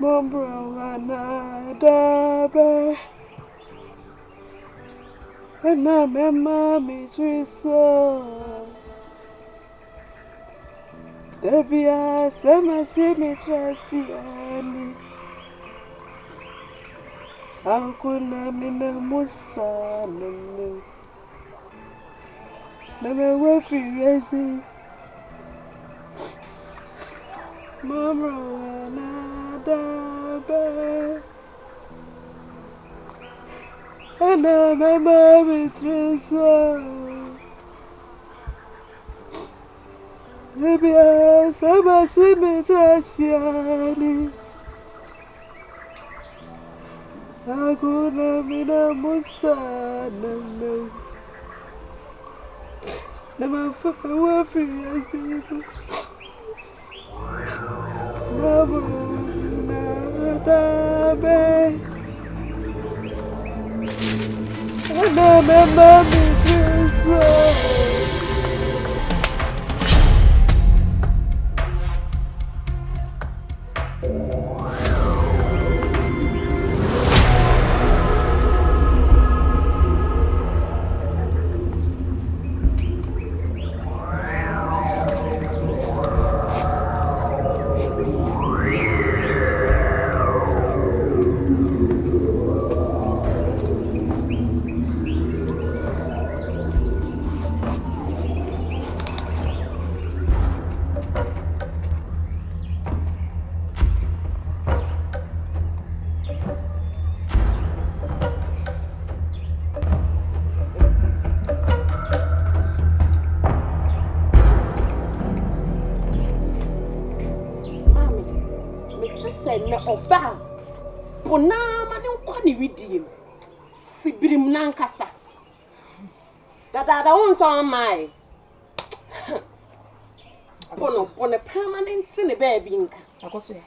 Mombro another and I'm a mommy so there be a summer cemetery and Uncle Namina Musa never were free racing. Mombro another and I'm a mommy so maybe I summer cemetery. Aguna mina musa nama fawa free Mama na dabe ana mama mi Oba Pona mane nkwani widiem Sibirim nankasa Dada won so mai Pono permanent ne baby nka Akoso ya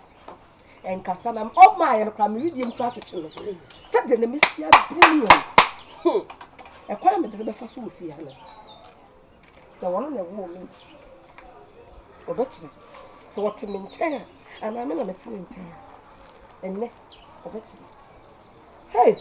enkasa na o mai no kwa me widiem kwa twetwe se de ne mesia birim e kwara me de be fa so ofi ya no se wono na wo mi obetire se wote me nchen ana me na metire nchen enne obetire hey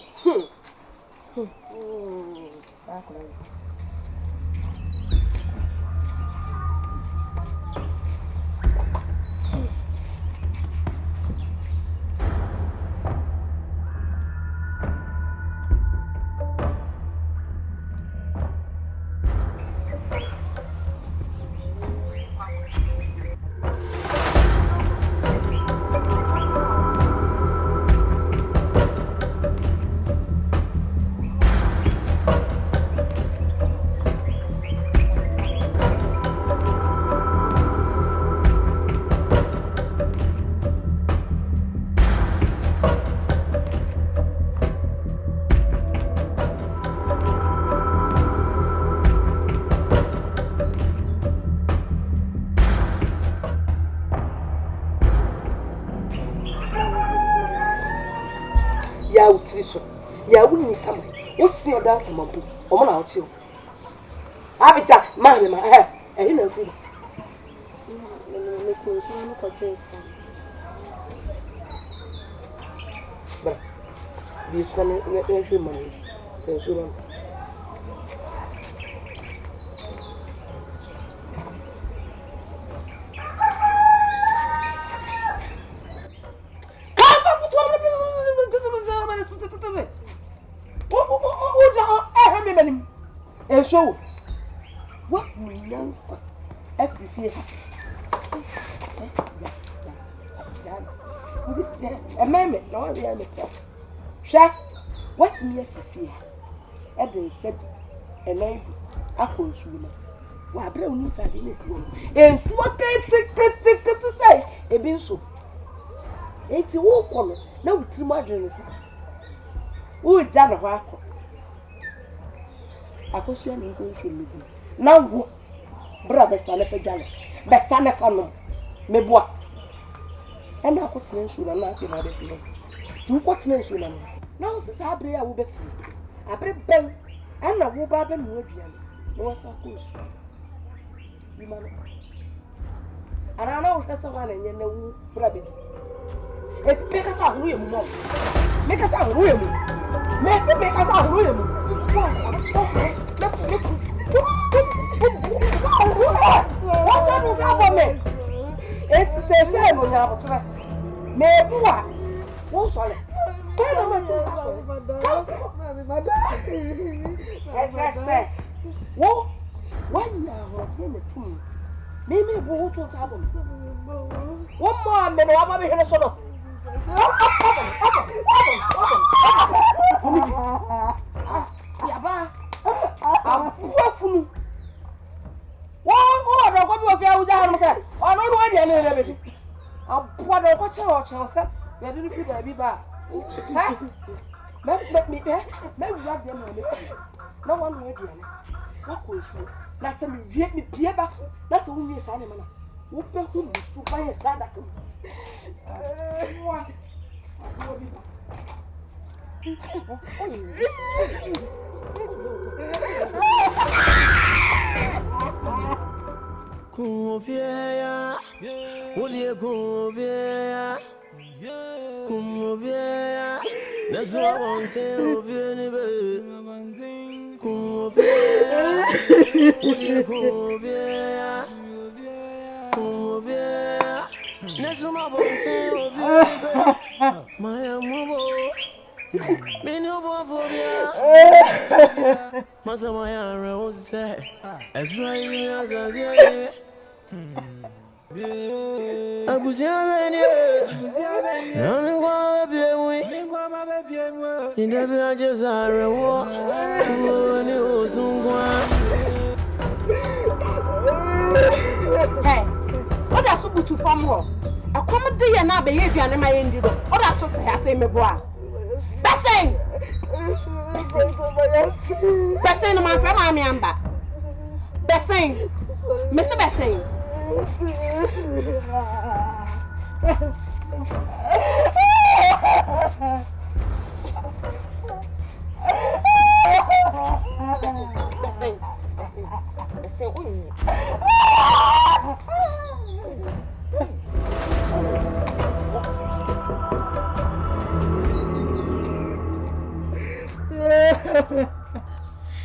ya utiriso ya wuni sama wosi oda famampo omo na ochi o abija ma ni ma eyi na fu me ko so no ko je bra bi so na e hwe mani se so na show what nonsense every fear a meme no we are make sha what me every fear e dey said e na ibu akonsuma wa bra oni sade na fi won ensu kete say e bi nso enti wo kono na wutiri ma adwene se wo ja na ho akọ akosia na ngo nso lugu na wo bra besa na fadwale besa na fa no meboa ena akotena nso na afi na de fi tu kotena nso na wo sesa abre ya wo be fi abre ben ena wo ba be no aduane na wo sa kosu bi ma no ana na wo hwesa wa na nye na wo bra be It's make us out room more. Make us out room. Make us out room. What's up with me? It's the same when you have to. Maybe what? What's all it? Where am I to? I just said, what? When now, in the tomb. Maybe what will happen? One more minute, I'm going to show up. I'm That's me get me pieba. That's the only sign man. Whoop who super and sad. Convia, Wolia Convia, Convia, that's what I want to be. Convia, Wolia Convia, Convia, that's what I want to be. My mobile, many of our Massamaya Rose said, as right as I I was young, I'm going to be away. In the villages, I reward Hey, what are you to from home? I come a day and I behave and my indigo. What are you to say, me boy? Passing! Passing, my friend, I'm Yamba. Passing, Mr. Passing.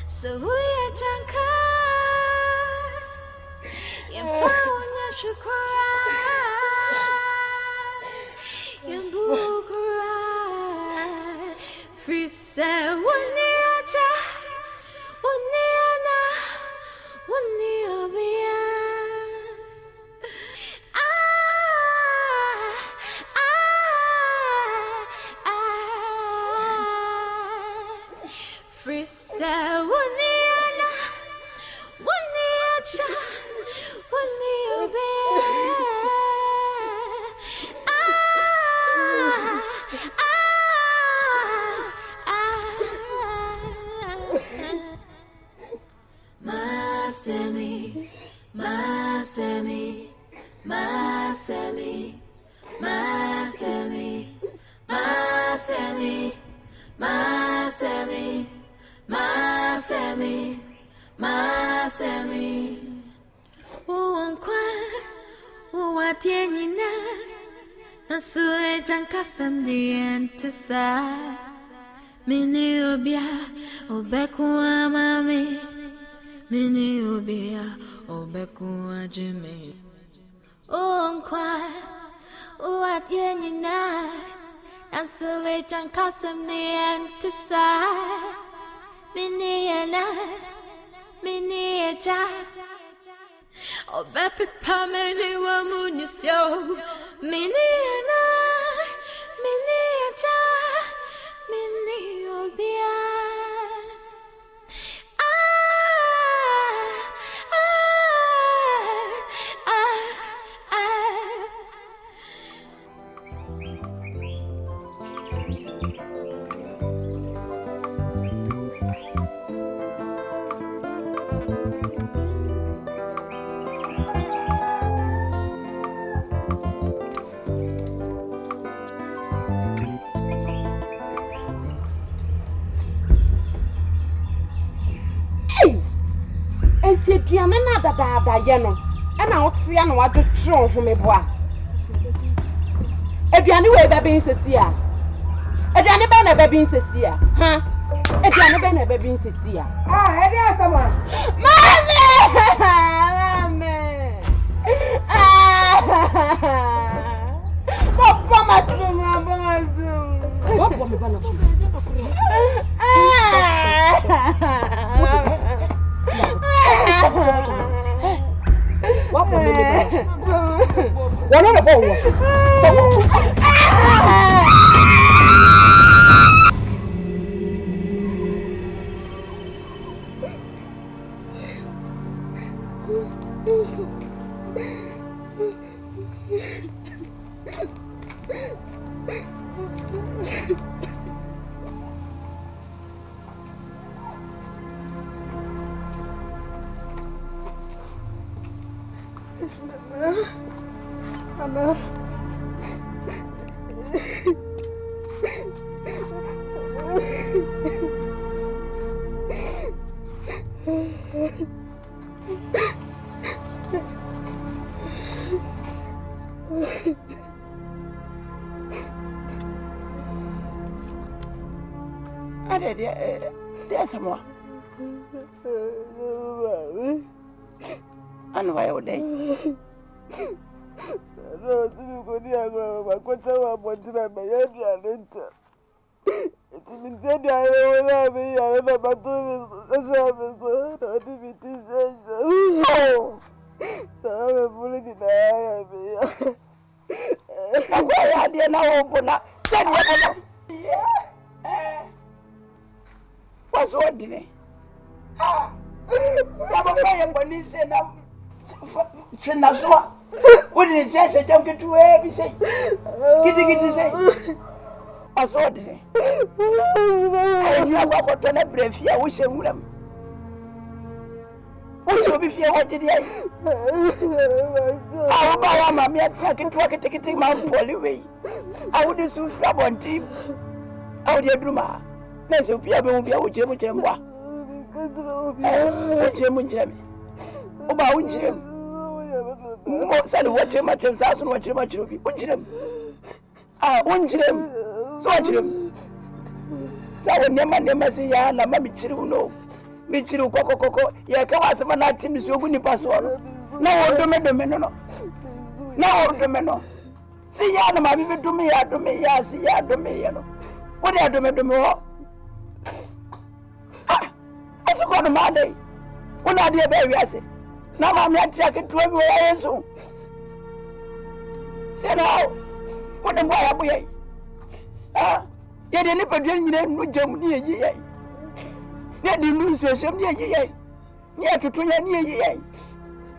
So we are Janka, you found your shukra, you bookra, free say one neacha, one neana, one neobia. Free say one neana, one neacha, one neobia. Masemi, Masemi, Masemi, Masemi, Masemi, Masemi, Masemi, Masemi. Unkwa, uwatienina, nasue jankasam dientesa. Mini obia, obekuwa mami. Mini obia, obekuwa jimi. Unkwa, uwatienina, nasue jankasam dientesa. Miniana, miniaja. Oh, baby, Pamela, Wamunisio. Miniana, miniaja, miniobia. Piano da yeno, and out see and what to throw from a boy. A Aduane we be bin sesi a. Aduane be na be bin sesi a. Ha. Aduane be na be bin sesi a. Ah, e dey asama. Mami! Papa masum. Papa me bana su. What me bana su. Wala na bo. Mama. There's someone. And why would they? No, you go near my quarter of what did I may have your enter. It's been said I don't have me, I don't know about oh, so I'm pulling it out. Why are they now open up? What's ordinary? Ah, I'm police and I'm Chinazua. What did it say? I don't get to every say. Kitty say. What's ordinary? I know what on a brave here. I wish I would have. What should be fear? What did I? How about Mammy? I can talk it, take my poly way. I would do so flab on team. How do you do, ma? Let's hope you will be able to Jim. Jim. About Jim. Said what you much of thousand, what you much of you. Jim. Ah, Jim. So Jim. So never say, I love Mammy Chiruno. Michiru Coco, Yakawas Manatim is your good password. No, Domeno. No, Domeno. See, Yana, mammy, to me, I do me, yes, ya do me. What do I do me more? Ah, I saw on Monday. When I dear baby, I say, now I'm not taking 12 years soon. You know, what am I away? Ah, yet a little bit with Germany. Near the news, some near ye, near to 2 years.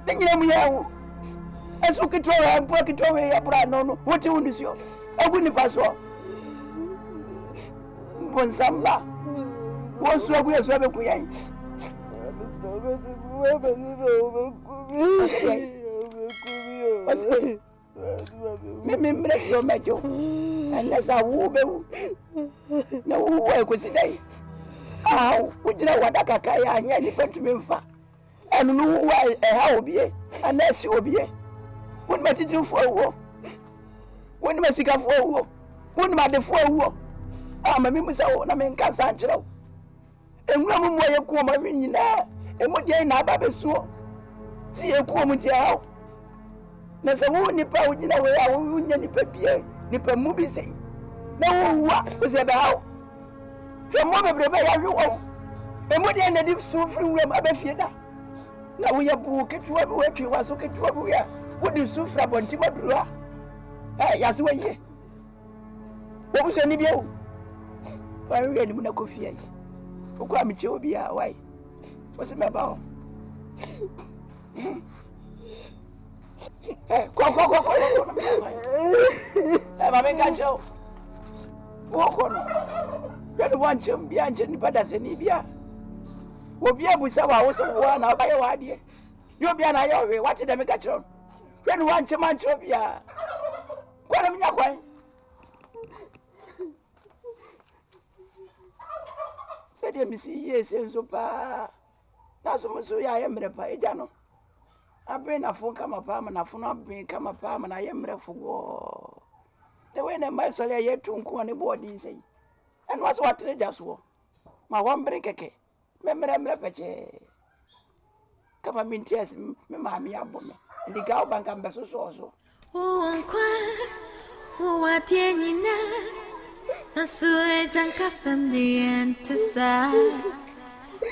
Then you know me, I took it over and broke it over. I don't know what you want to see. I wouldn't pass on. One samba was so we are so quiet. Remember your metro, unless I will no work with today. How would you know what I can any countryman for? And no why how be unless you will be. What might you do for a war? When must you go for a war? What might the for a war? I'm a member of American Sancho. And one more you come in there, and what you know about the sword. See a comment out. There's a woman nipper, you know, where I won't nipper movie say. No, what was about? From one of the way I know. And what you live so from Abafida. Now we are booked to everywhere you was okay to everywhere. What do you sue from on Timothy? Yes, way. What was any of you? I really want to go fear. Who come to be a why? What's it about? Go. I'm a catcher. Walk on. When one chum behind any better than Ibia. Will be able to say I was one out by your idea. You'll be an eye. What did I make a chum? When one chum and chobia. What am I going? Said him, see, yes, and so far. That's almost so I am a paedano. I bring a phone come up, and a phone up being come up, and I am ready for war. The way na my soul ye tunku ne body say. And what's what they just wo. Ma wan break keke. Memra peche. Kapa mintias me mami abome. Ndi ga banka mbeso so. Uwatienina Nasue jankasam dientisa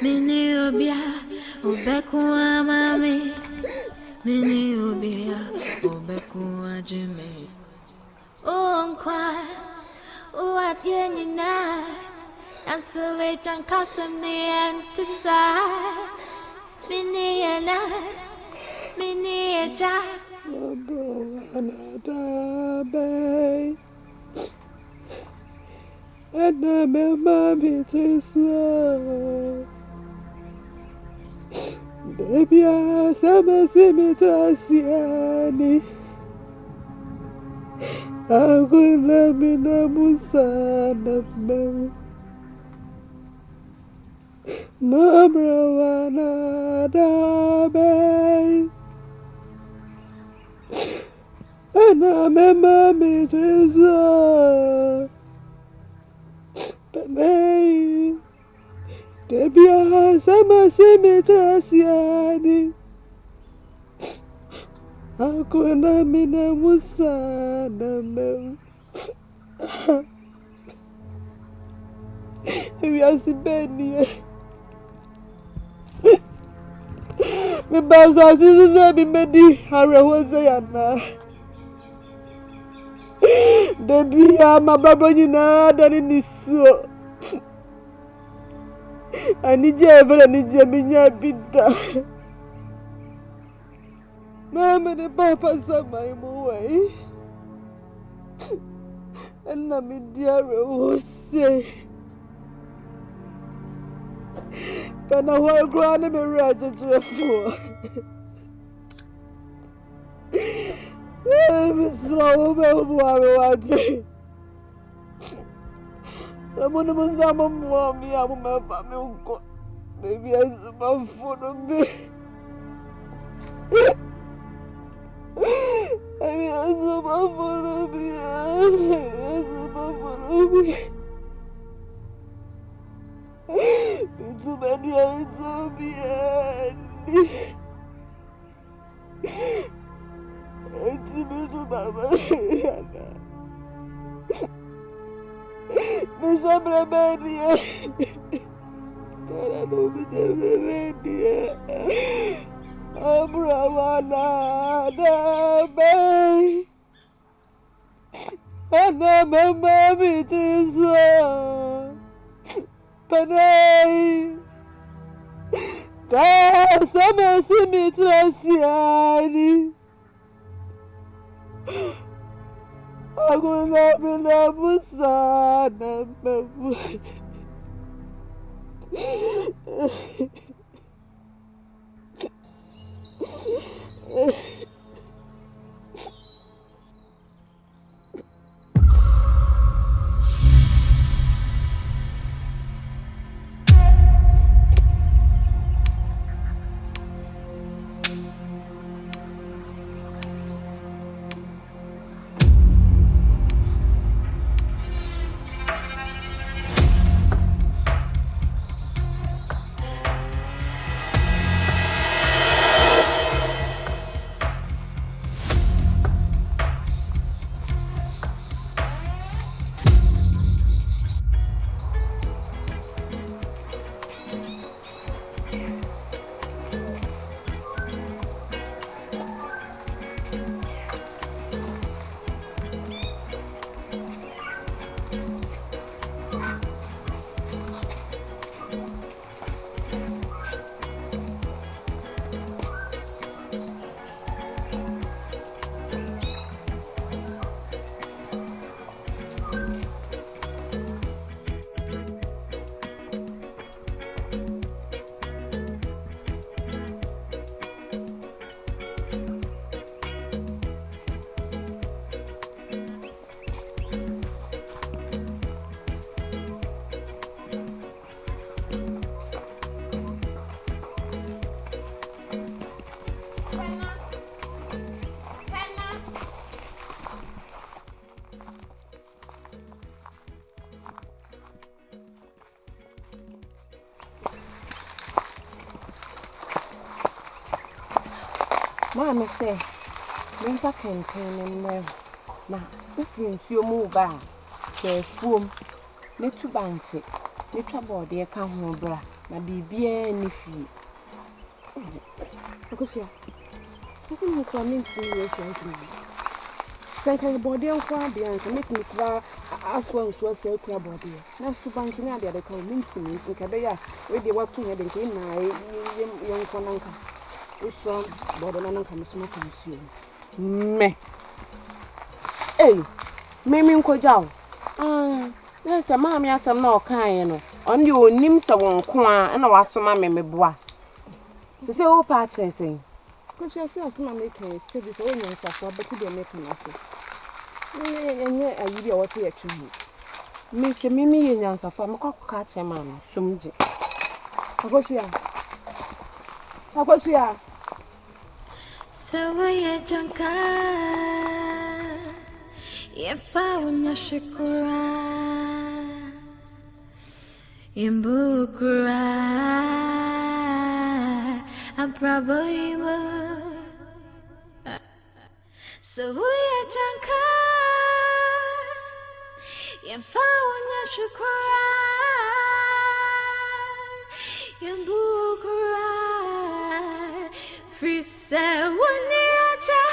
Mini ubia Ubekuwa mami Mini ubia Ubekuwa jime Unkwa Uwatienina Nasue jankasam dientisa Mini ena Mini eja Another bay, and I remember me to slow. Baby, I sama simi trasiani. Aku namina musana mem. Namrawana da bay. And I remember me to Panay, Debia, sama simitrasiani. Aku namina musana mem. We are Sibenia. Me basa sisi mi medi harawazayana. Debi ama baba nyina dani niso. Anije evela nije minya bida. Mama ne papa sama imuwe. Ena mi diare wose. Kana wa grana me raja jefo. Misrawo me buawe wate. Namuna muzama mwami amu mefa me unko. Baby asuma fono me. Baby asuma fono me. Asuma fono me. Itu mani asobiani. Itu musuh mama yana. Bisa berapa dia? Karena lu bisa berapa dia? Abrawana damai. Ana mama bitrisa. Panay. Ta sama simitrasiani. Aku nak bina busana mamu. Mamma say, Mempa can and well. Now, if you move back, say, foam, let to bounce it. Little body, come home, bra, my baby, and if you. Because you are coming to you, thank you, body and crab, and make me cry as well as was a crab body. Now, so banking out the other coming to me, in Cabaya, where they were 2 head and came now, young Conanca. Which one, Borderman comes smoke consume. Me. Hey, Mammy Kojao. Yes, a mammy has some no kind. On you, Nims of one coin, and I was to my mammy bois. So say, oh, patches, saying. Could you say, as my maker said this own yourself, but to be making us say. And yet, I will be here to me. Miss Mimi and Yansa from a cock catch a man, Sumji. How about you? How about you? So we junka, if I wanna shakura, imbukura, a probably so we junka, if I wanna shakura, imbukura. Free say one niacha,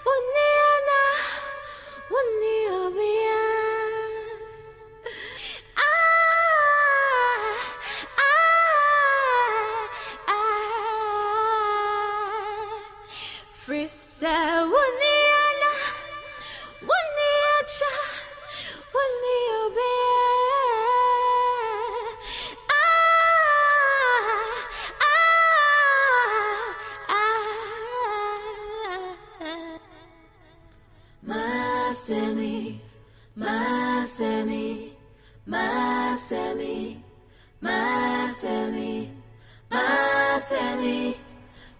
one niana, one niobia. Free say one niana, one niacha, one niobia. Masemi, Masemi, Masemi, Masemi, Masemi,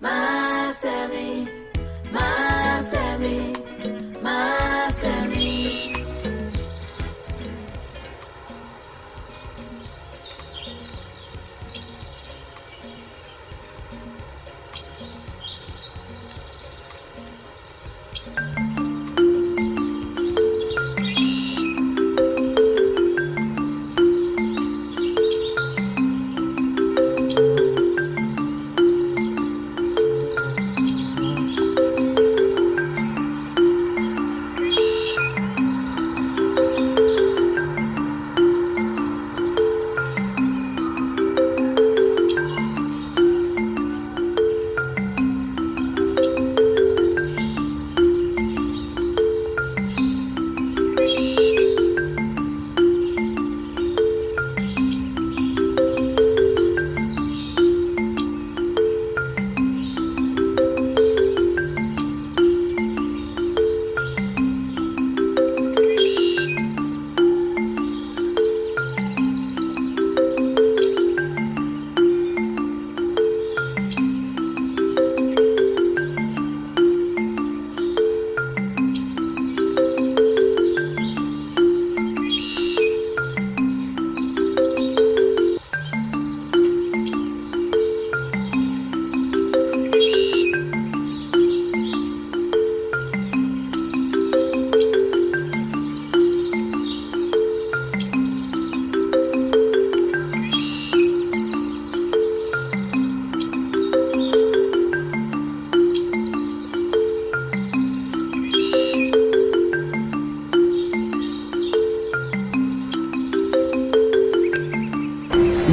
Masemi, Masemi, Masemi.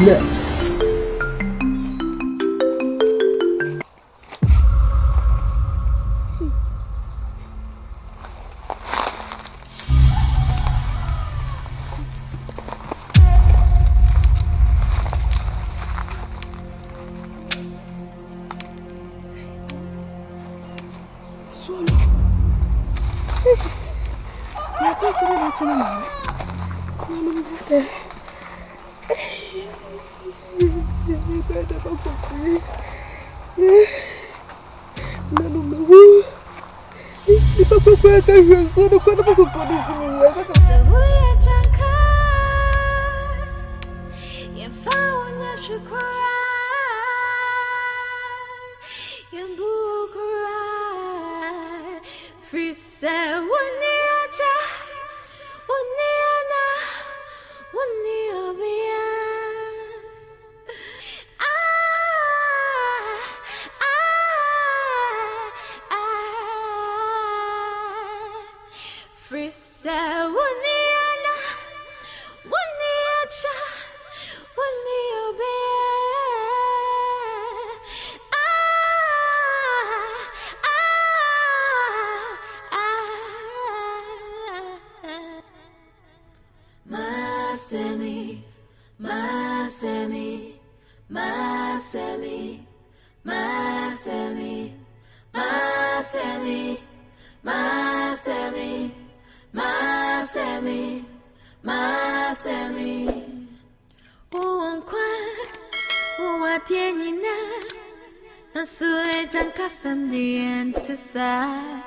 Next. Shukra, Yambukura. Masemi, Masemi, Masemi, Masemi, Masemi, Masemi, Masemi, Masemi. Uonkwa, uwatienina, nasue jankasam di entesa.